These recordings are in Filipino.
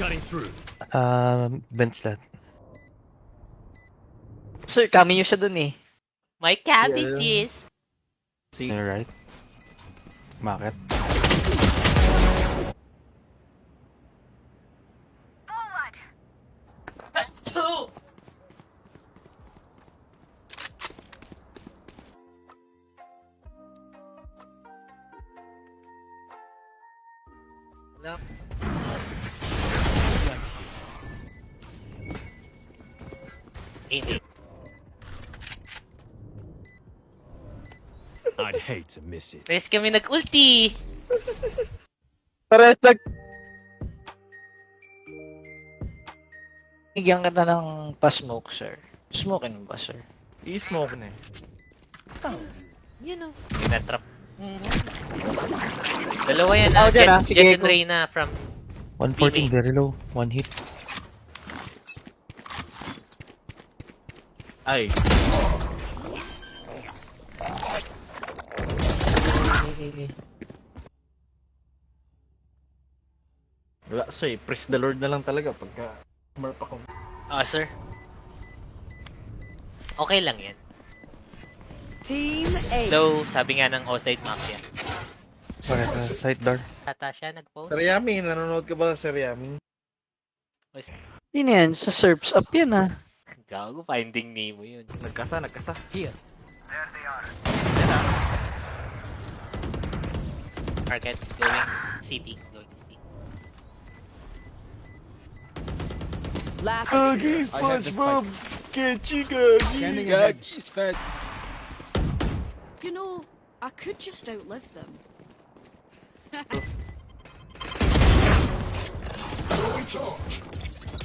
Cutting through. Bench that. Sir, cameo siya dun eh. My cabbages. On your right. Market. I'd hate to miss it. Pares kami nag-ulti. Pares Bigyan kita ng pa-smoke, sir. Smoke mo ba, sir? I-smoke na eh. You know. Yung na-trap. Dalawa yan. Oh, dyan ah. Jet Sige, and go. Reyna from 114, very low. One hit. Ay. Wala siya eh. Praise the Lord na lang talaga pagka marp ako. Ah, sir. Okay lang yan. Team A. Low, sabi nga ng Oside Mafia. Correct, side door. Ata siya nag-post. Sir Yami, nanonood ka ba Sir Yami? Yun yan, sa Surfs Up yan ah. Gago, Finding Nemo yun. Nagkasa. Here. Market, going city. Going city. Last. SpongeBob! Scanning ahead. You know, I could just outlive them.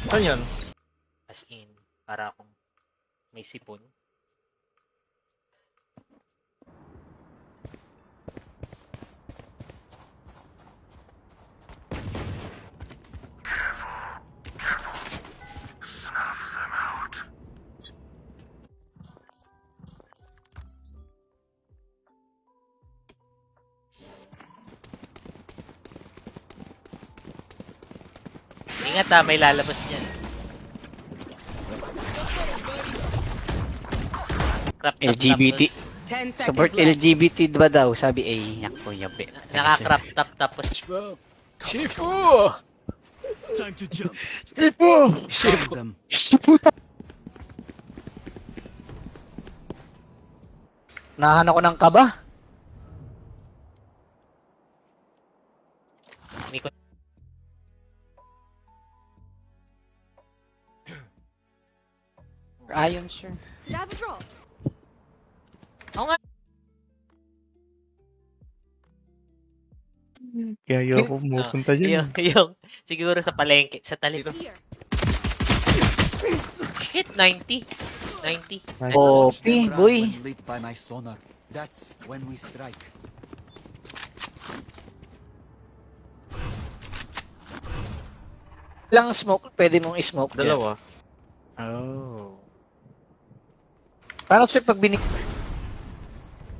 Saan yan? As in, para akong may sipon. Ingat ah, may lalabas niyan. Crap, LGBT. tapos 10 Support seconds left. LGBT ba daw? Sabi ay, yakpo yabe. naka-crop top tapos Shifu! Time to jump. Shifu! Them. Shifu! Nahan ako ng kaba. may Ayon, sir. Did I have a drop? Oo nga. Kaya ayoko pumunta dyan. Yung, siguro sa palengke, sa talit. Here. Shit, 90. 90. Copy, boy. When lit by my sonar. That's when we strike. Lang smoke, pwede mong i-smoke. dyan. Dalawa. Oh. Paano sir pag binik...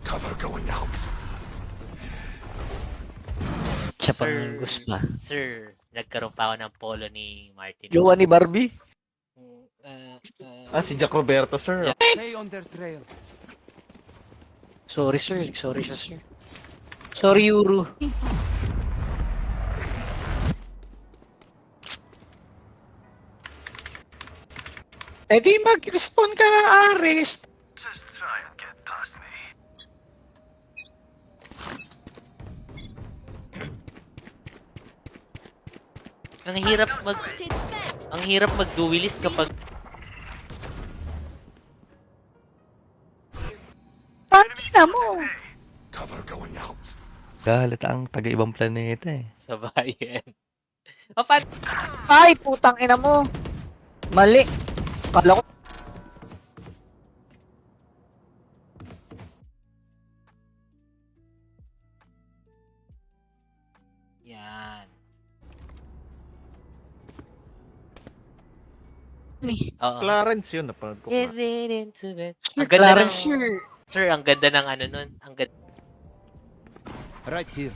Cover going out. Siya Sir. pang gusto pa. Sir, nagkaroon pa ako ng polo ni Martin. Jowa ni Barbie? Si Jack Roberto, sir. Yeah. Stay on their trail. Sorry sir, sorry siya sir. Sorry Yuru. Eh di mag-respond ka ng arrest. Just try and get past me. Ang hirap Spotted mid. ang hirap mag-duelist kapag Tangina mo. Cover going out. Halata ang taga-ibang planeta eh. sa bayan. O, fan. Ay, putang ina mo. Mali. Kala ko. Yan. Ni. Oo. Clarence yun, napanood ko. Given into it. Ang ganda ng... Clarence sir. Sir, ang ganda ng ano nun. Ang ganda. Right here.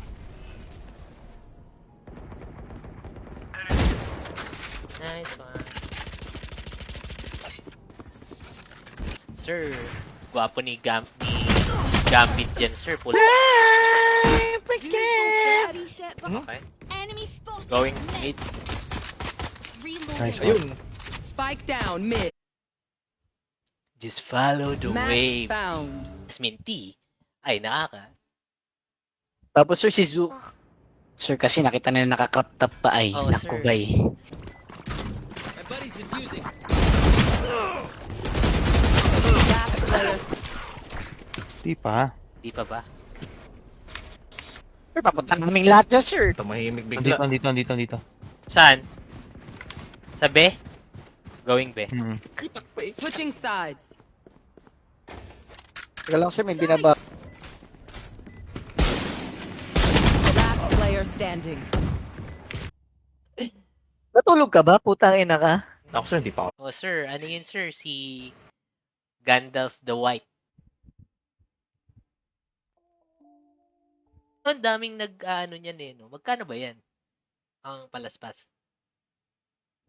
Nice one. Sir, gwapo ni Gambit dyan, sir. Use the daddy set, but Okay. enemy spotted. Going mid. Reloading. Ayun. Spike down mid. Just follow the Match wave. found. Jasmine T. Ay, nakaka. Tapos sir, si Zu. Sir, kasi nakita nila nakakrop top pa ay. Oo, sir. Nakubay. My buddy's defusing. Last player. Di pa. Di pa ba? Sir, papunta naming lahat dyan, sir. Tumahimik bigla. Dito. Saan? Sa B? Going B. Switching sides. Teka lang, sir, may binaba. Last player standing. Natulog ka ba? Putang ina ka. Ako sir, hindi pa ako. Oh, sir. Ano yun, sir? Si Gandalf the White. Ang daming nag-ano niyan eh, no? Magkano ba yan? Ang palaspas.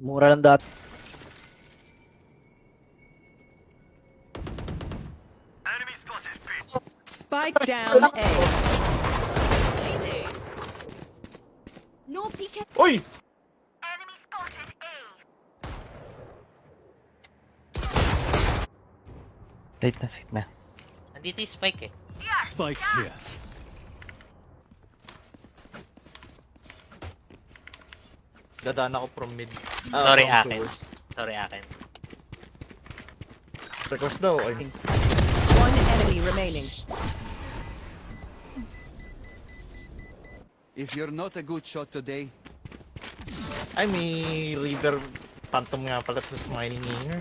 Mura lang dati. Spike down A. No peek at Uy! Tight na. Nandito yung Spike eh. Spike's here. Dadaan ako from mid. Sorry, from akin. sewers. Sorry, akin. Request daw. Ay, One enemy remaining. If you're not a good shot today, ay, may Reaver Phantom nga pala sa smiling here.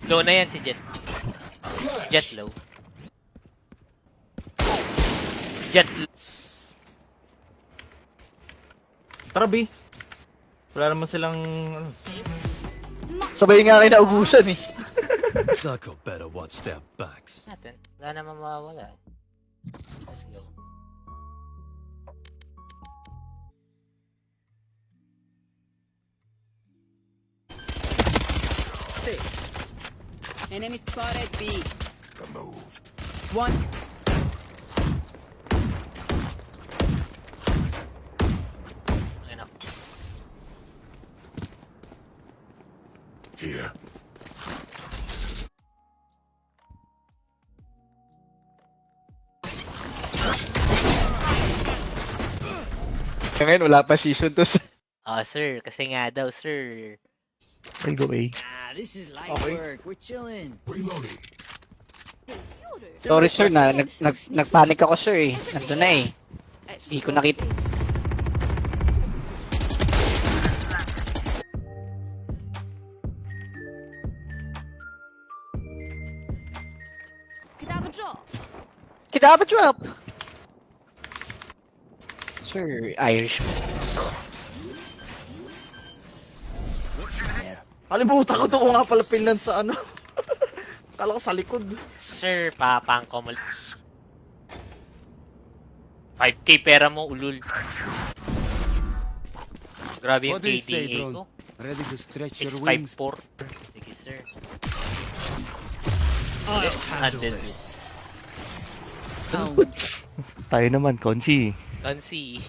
Low na yan si Jet. Jet low. Jet low. Tara, B. Wala naman silang... ano. Sabay nga kayo naubusan eh. Circle better watch their backs. Natin. Wala naman mawawala. Let's go. Enemy spotted B. Removed. One. Ayun ako. Here. Ngayon, wala pa season 2, sir. Ah, sir. Kasi nga daw, sir. I'll go A. this is light work. We're chilling. Reloading. Sorry, sir, nagpanik ako, sir eh. Nandun na eh. Hindi ko nakita. could have a drop. Could have a drop. Sir, Irish. Kalimutan ko to kung nga pala Finland sa ano. Kala ko sa likod. Sir, papang ko muli. 5k pera mo, ulul. Grabe yung What do you say, KDA Drone? ko. Ready to stretch your wings? 654. Sige, sir. I'll handle Handle this. Tayo naman, Konsi. Kansi.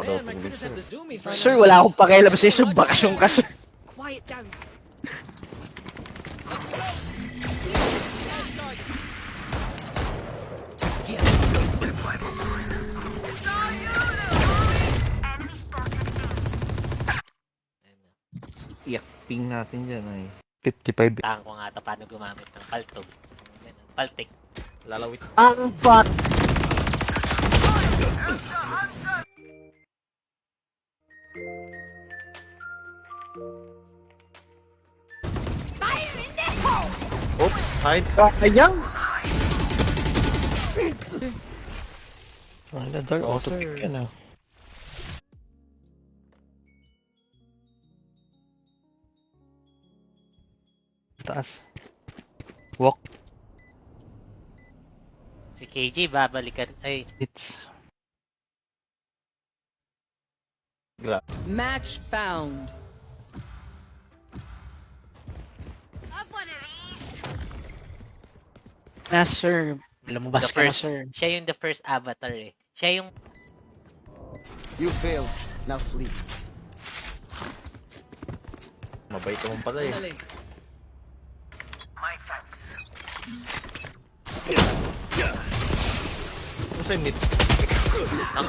Man, my critters have the zoomies right Sir, wala akong pakialam sa isang bakasyon ka, sir. Quiet down. Iyak ping natin dyan ay. 55. Tahan ko nga ito paano gumamit ng paltog. Ganun. Paltik. Lalawit. Ang bot. Oops, hide. Sayang. Wala dark, auto pick yan ah. Taas. Walk. Si KJ babalikan. Ay, Hits. Match found. Na, sir. Lumabas The ka na, first- sir. Siya yung the first avatar eh. Siya yung You failed. Now flee. Mabait naman pala eh. Dali. Kung sa'yo, mid. ang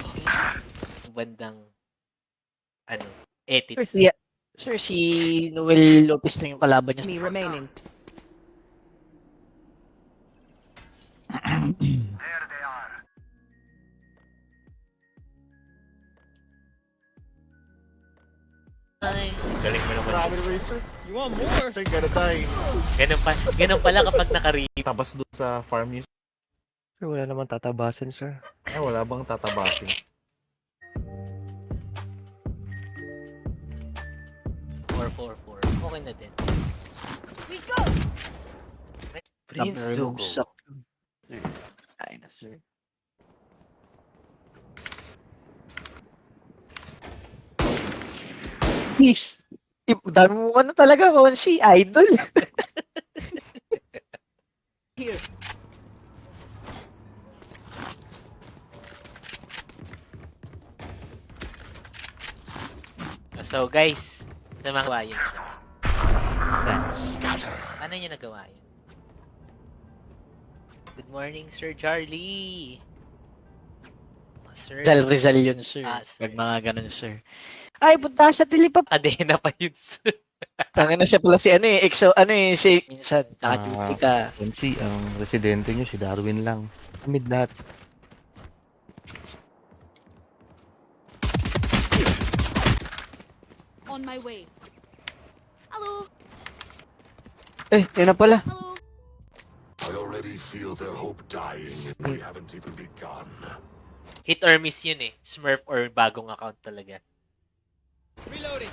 bandang ano, Sir, edits. si Noel Lopez na yung kalaban niya. Enemy remaining. Ay, galing mo naman. Marami naman yun, sir. You want more? Sir, gonna die. Ganun pala kapag naka-read. Tabas doon sa farm niyo. Sir, wala naman tatabasin, sir. Eh, wala bang tatabasin? Four. Okay na din. We go. Prince Zuko. Sir, ay na, sir. Please. Dami mo ano talaga, Konsi. Idol. Here. So guys, sa mga gawa yun. Scatter. Paano nyo nagawa yun? Good morning, Sir Charlie. Oh, sir. Rizal yun, sir. Ah, sir. Pag mga ganun, sir. Ay, punta sa Dilipap. Kadena pa yun, sir. Tangin na siya pala si ano eh. Si... Minsan, naka-duty ka. Konsi, ang residente niyo si Darwin lang. Mid lahat. On my way. Hello. Eh, yun na pala. Hello. I already feel their hope dying and we haven't even begun. Hit or miss yun eh. Smurf or bagong account talaga. Reloading.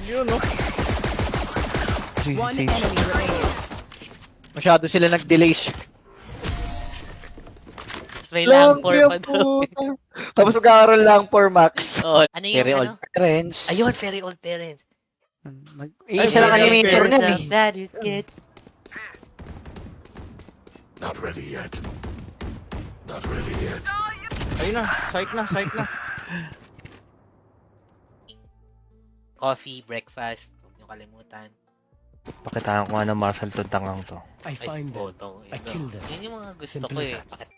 Yun, no? One enemy remaining. Masyado sila nag-delay, sir. Tapos may lang for pa daw. Tapos mag-aaral lang for Max. Oo. Ano yung Very ano? old parents. Ayun, very old parents. Isa lang very old animator parents. na eh. That is good. Not ready yet. Not ready yet. Ayun na, psych na. Coffee, breakfast. Huwag niyo kalimutan. Pakitaan ko nga ng Marshall to tangang to. I find them. botong. I kill them. Yun yung mga gusto Simple ko as eh. that. Bakit?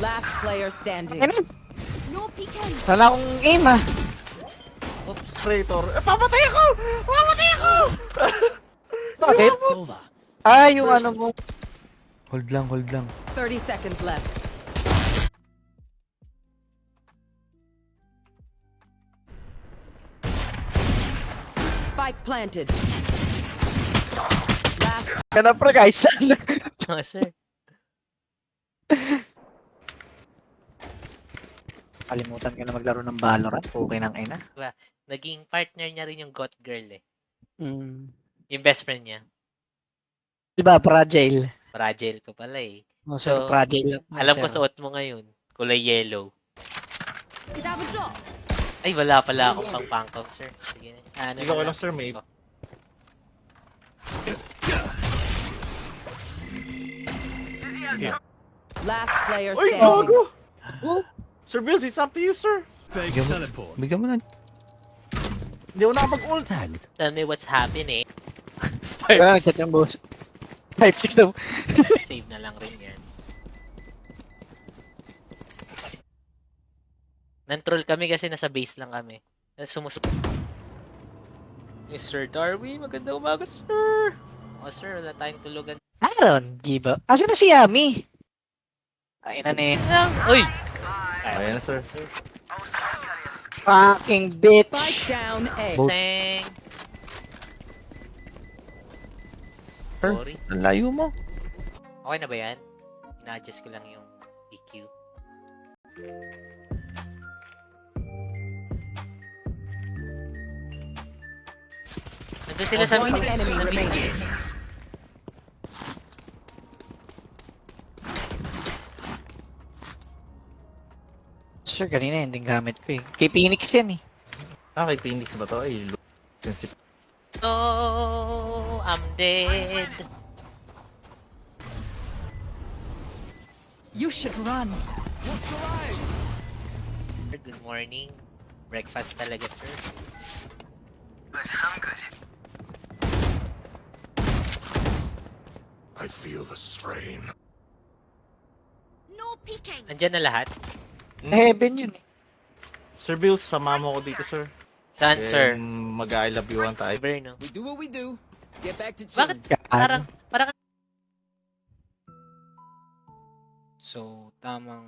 Last player standing. Ayun, No peeking. sana akong aim ah. Oops. Traitor. Papatay ako! Bakit? Sova. Ah, yung ano mo. Hold lang. 30 seconds left. Spike planted. Last Kana pre guys. Oh, sir. Kalimutan ka na maglaro ng Valorant. Okay nang ina. Naging partner niya rin yung Got Girl eh. Mm. Yung best friend niya. Diba, fragile. Fragile ko pala eh. Oh, sir, So, fragile. Alam ko sir. suot mo ngayon. Kulay yellow. Could have a drop. Ay, wala pala akong pang-pangkop, sir. Sige. Ano Ikaw na lang, sir, may- last player Uy, standing. gago! Oh, Sir Bills, it's up to you, sir. Fake Bigyan mo- teleport. Bigyan mo na. Hindi ako nakapag-ult. Tagged. Tell me what's happening. Ah, chat yung boss. Type 6 daw. Save na lang rin yan. Nan-troll kami kasi nasa base lang kami. Mr. Darwin, magandang umaga, sir. Oh, sir, wala tayong tulugan. Aaron, giba. Asa na si Yami? Ay na ni. Uy! Ayan, sir. Fucking Spike bitch. down A. Seng! Sorry. Ang layo mo. Okay na ba yan? Ina-adjust ko lang yung EQ. Nandun sila sa One mid. enemy Sa mid. remaining. Sir, kanina hindi gamit ko eh. Kay Phoenix yan eh. Ah, kay Phoenix ba to? Ay, sensitive. No, I'm dead. You should run. Good morning. Breakfast talaga, sir. I feel the strain. No peeking. Andyan na lahat? Heaven yun eh. Sir Bills, sama mo ko dito, sir. Saan, sir? Mag-I love you ang tayo. Ever, no? We do what we do. Get back to Bakit? chilling. Parang... So, tamang...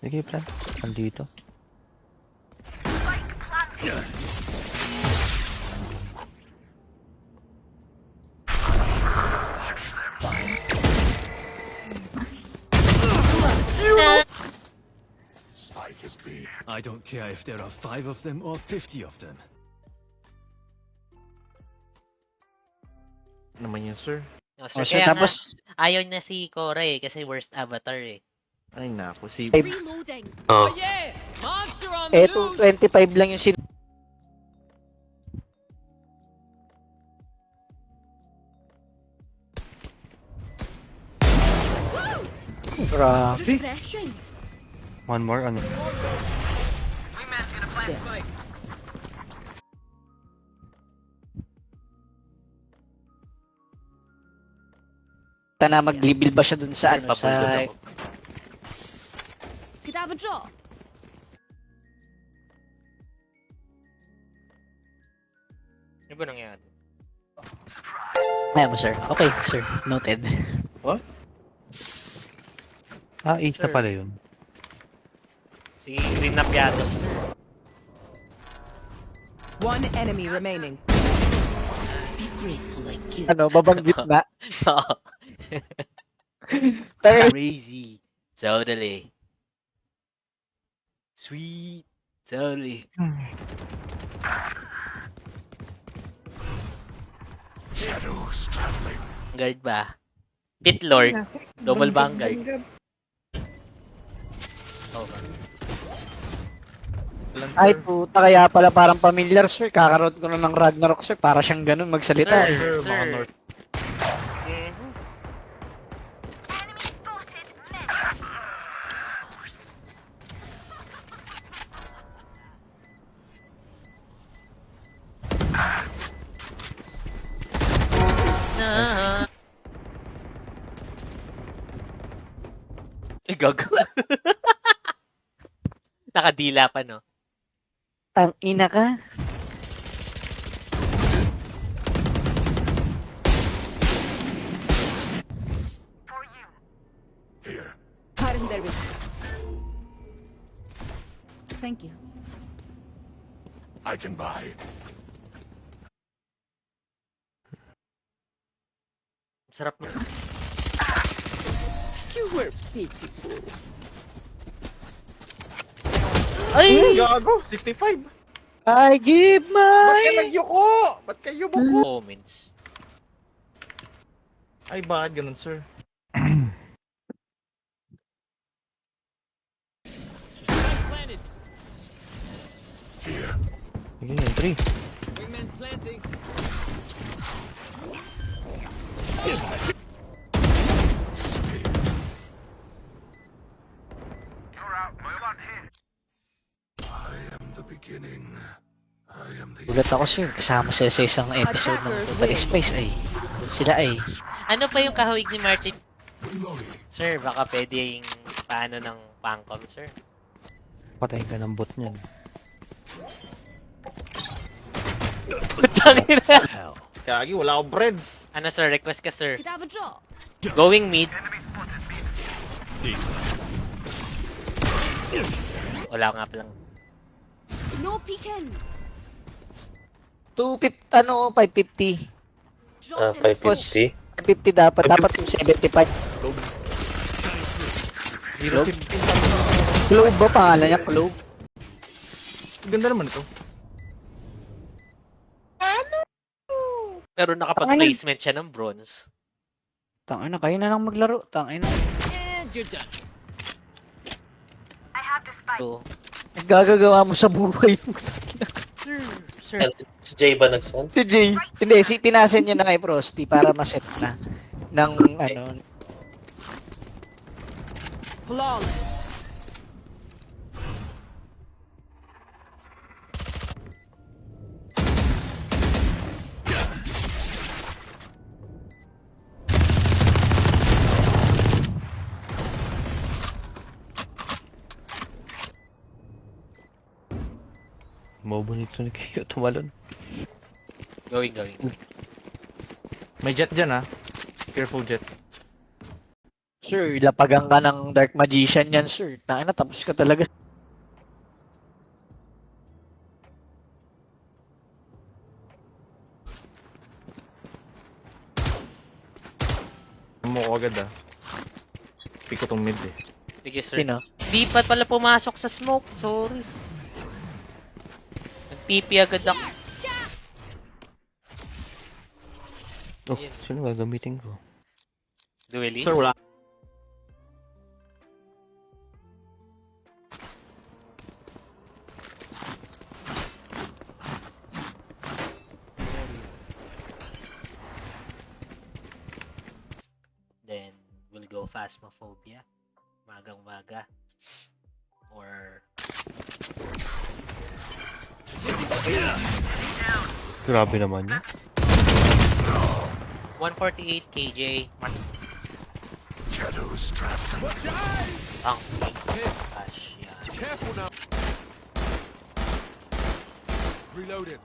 Sige, plan. Andito. Spike is B. I don't care if there are 5 of them or 50 of them. Ano naman yun, sir? No, sir, Oh, sir, kaya tapos, nga, ayaw na si Cora eh, kasi worst avatar eh. Ay, naku. Si... Reloading. Oh yeah! Monster on the eto, loose! 25 lang yung sin... Grabe. Refreshing. One more, ano? Na mag-level ba siya dun sa ano, sa... Papuldod ako. Could have a drop. Ano ba nangyari? Ayaw mo, sir. Okay, sir. Noted. Ah, ace na Sir. pala yun. Si Green na Piatos. One enemy remaining. Ano, babanggit na. Oo. Pero, Crazy. Totally. Sweet. Totally. Shadows traveling. Vanguard ba? Pit Lord. Double Vanguard. Over. Lan, ay sir. puta, kaya pala parang familiar, sir. Kakaroon ko na ng Ragnarok, sir. Para siyang ganun magsalita. eh. Sir, Sir. mga North. Mhm. Na. Gago. Nakadila pa, no? Ang ina ka. Here. Thank you. I can buy. Sarap mo. Ay! Gago! 65! I give Ba't ka my... nagyuko? Ba't kayo buko? Comments. Ay, bakit ganun, sir? Planted. Here. Sige, entry. Wingman's planting. Dissipate. I am the beginning. I am the Ulat ako, sir. Kasama sila sa isang episode ng Total Spice. Ay, sila ay... Ano pa yung kahawig ni Martin? reloading. Sir, baka pwede yung paano ng pangcom, sir. Patayin ka ng bot niyan. Putangin na. Hell. Kagi, wala akong breads. Ano, sir? Request ka, sir. Could have a drop. Going mid. Wala nga palang. No peeking. 250, ano, 550. Drop in smoke. 550 dapat. Dapat yung 75. Zero. Clove ba pangalan niya? Clove? Ganda naman ito. Pero nakapag-placement siya ng bronze. Tangina, kayo na lang maglaro. Tangina. And you're done. So, Gagagawa mo sa buhay mo. sir. Si Jay ba nag-send? Si Jay. Hindi, pinasen niya na kay Frosty para maset na. Ng ano. Flawless. Mabunito ni kayo tumalon. Going. May jet dyan, Careful, jet. Sir, lapagan ka ng Dark Magician yan, sir. Tangina, tapos ka talaga. Mo ko agad, Pick ko tong mid, Sige, sir. Sino? Di pa pala pumasok sa smoke. Sorry. Nag-TP agad ako. Oh, sino gagamitin ko? Duelist? Sir, wala. Then, we'll go Phasmophobia. Magang-maga. Or... Grabe naman yun. 148 KJ. Shadows trapped. Ang gosh, yeah. Careful now. Reloaded.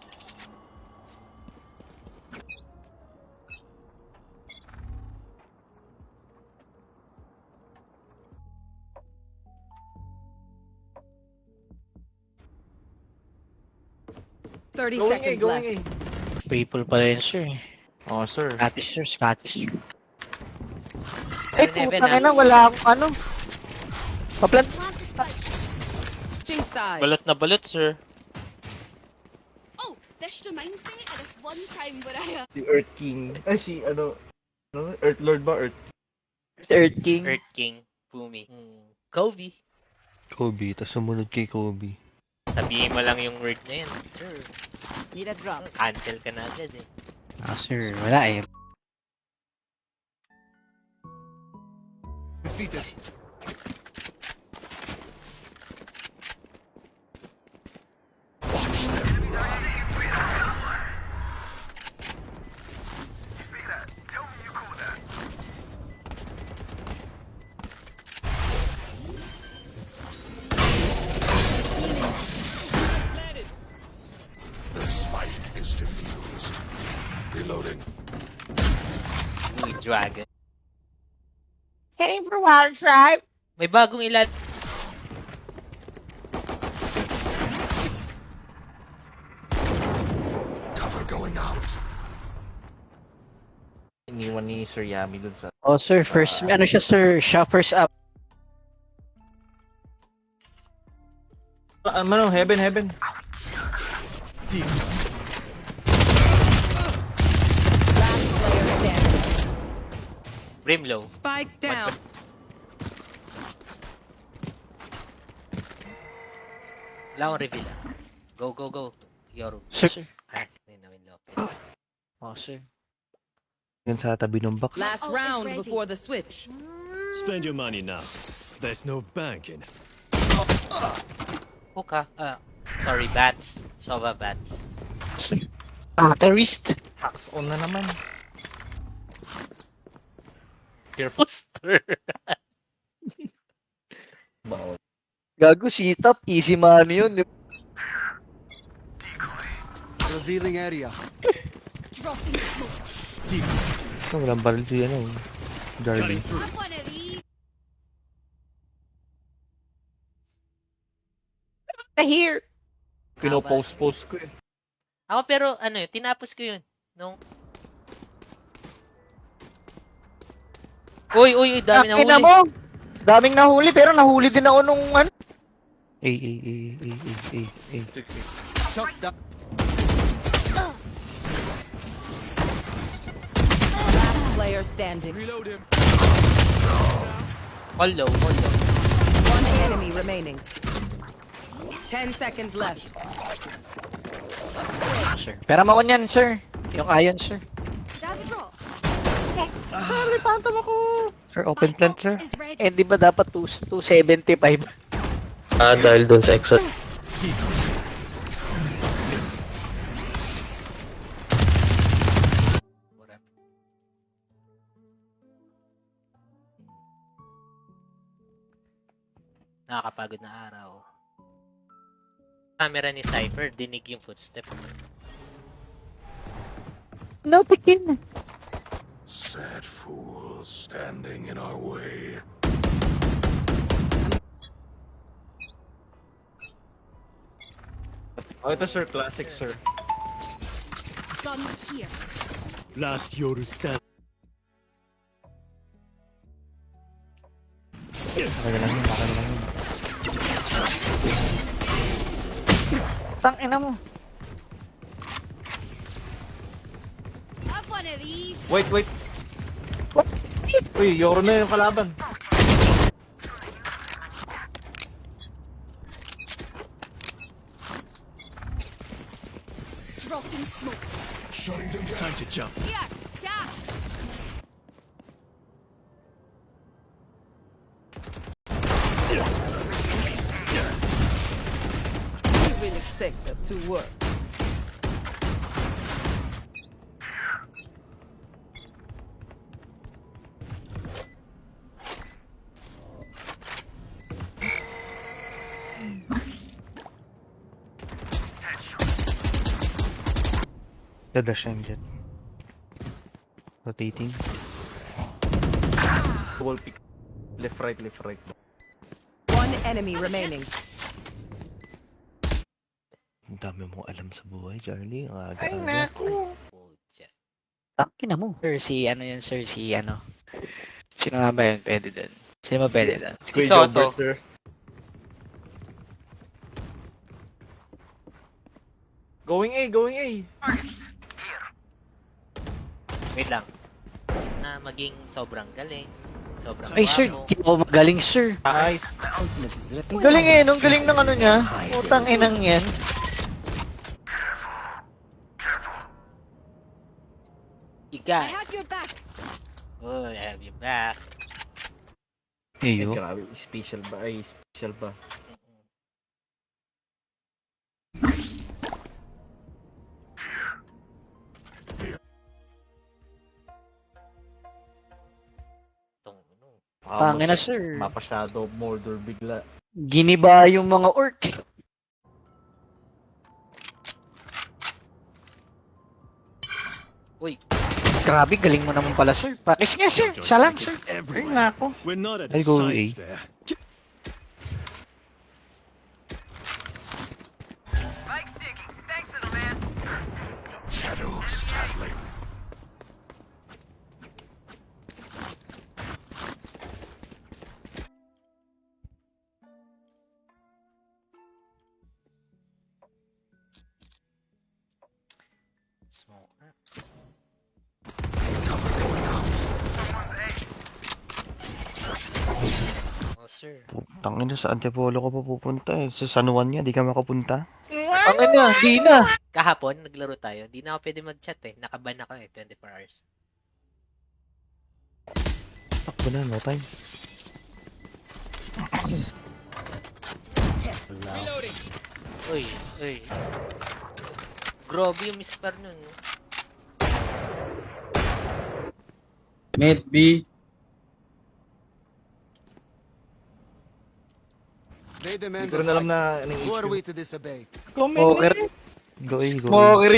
Thirty Going A, seconds going left. A. People pala yun, sir. Oh, sir. Scottish, sir. Scottish. Heaven, putang ina, wala akong ano. Paplan. Plant the spike. Switching sides. Balot, sir. Oh, this reminds me of this one time where I Si Earth King. Ay, si ano? Earth Lord ba? Earth. Earth King. Earth King. Boomy. Kobe. Kobe, tas sumunod kay Kobe. Sabihin mo lang yung word na yun, sir. Need a drop. Cancel ka na agad eh. Ah, sir. Wala eh. Defeated. Watch them run. The spike is diffused. Reloading. Uy, dragon. Heading for Wild Tribe. May bagong ilan. Cover going out. Iniwan ni Sir Yami dun sa... Oh, sir. First, ano siya, sir? Siya first up. Ano, heaven. Last player standing. Brimlow. Spike down. Wala akong reveal Go. Yoru. Sir. Ah, Ninawin Lopez. Oh, sir. Yun sa tabi ng box. Last Oh, it's round ready. before the switch. Spend your money now. There's no bank in it. Hookah. Sorry, bats. Sova bats. Terrorist. Hacks on na naman. Careful. Booster. Bawal. Gago, sit-up. Easy money yun. Revealing area. dropping smoke. Walang baril si Darby. Have one of these. Here. Pinopost ko eh. Ako pero ano yun, tinapos ko yun. Nung... Uy, dami na Ina huli. mo. Daming nahuli, pero nahuli din ako nung ano. player standing. All low, all low. One enemy remaining. 10 seconds left. Sir. Pero mo ko niyan, sir. Yung iron, sir. Daddy bro. Sir, open plant, sir. Is ready. Eh, di ba dapat 275? Dahil doon sa exot. Mura. Nakakapagod na araw. Camera ni Cypher, dinig yung footstep. No, pikin. Sad fools standing in our way. Oh, ito sir, classic sir. Gun here. Last Yoru stand. Akin lang yun, akin lang yun. Tangina mo. Have one of these. Wait, wait. Uy, Yoro na yung kalaban. Dropping smoke. Time to jump. Here. Catch. You will expect that to work. Dadash yung jet. Rotating. Wall pick. Left, right, left, right. One enemy remaining. Ang dami mong alam sa buhay, Charlie. Ang aga. Ay, naku. Pucha. Tangina mo. Sir, si ano yun, sir, si ano. Sino nga ba yun pwede doon? Sino ba pwede doon? Kuya Soto. Jobber, sir. Going A, going A. Wait lang. Na maging sobrang galing. Sobrang Ay, sir, guwapo. di ako magaling, sir. Nice. Ang galing eh, nung galing ng ano niya. Utang inang yan. I Iga. have your back. Oh, I have you back. Ay, Iyo. grabe, special ba? Ay, special ba? Itong, ano. Tangina, sir. Mapa-shadow Mordor bigla. Giniba yung mga orc. Uy, Grabe, galing mo naman pala, sir. Pakis nga, sir. Siya lang, sir. Ay, Everywhere. nako. We're not at I a go science A. fair. Shadows traveling. smoker. Cover going out. Oh, sir. Tangin na, sa Antipolo ka pa pupunta eh. Sa San Juan niya, di ka makapunta. Ang na, di na. Kahapon, naglaro tayo. Di na ako pwede mag-chat eh. Nakaban ako eh, 24 hours. Takbo na, no time. Uy, uy. Grabe yung mispar nun. Mid B. Hindi ko rin alam na anong issue. Smoker. Go A, go A. Smoker.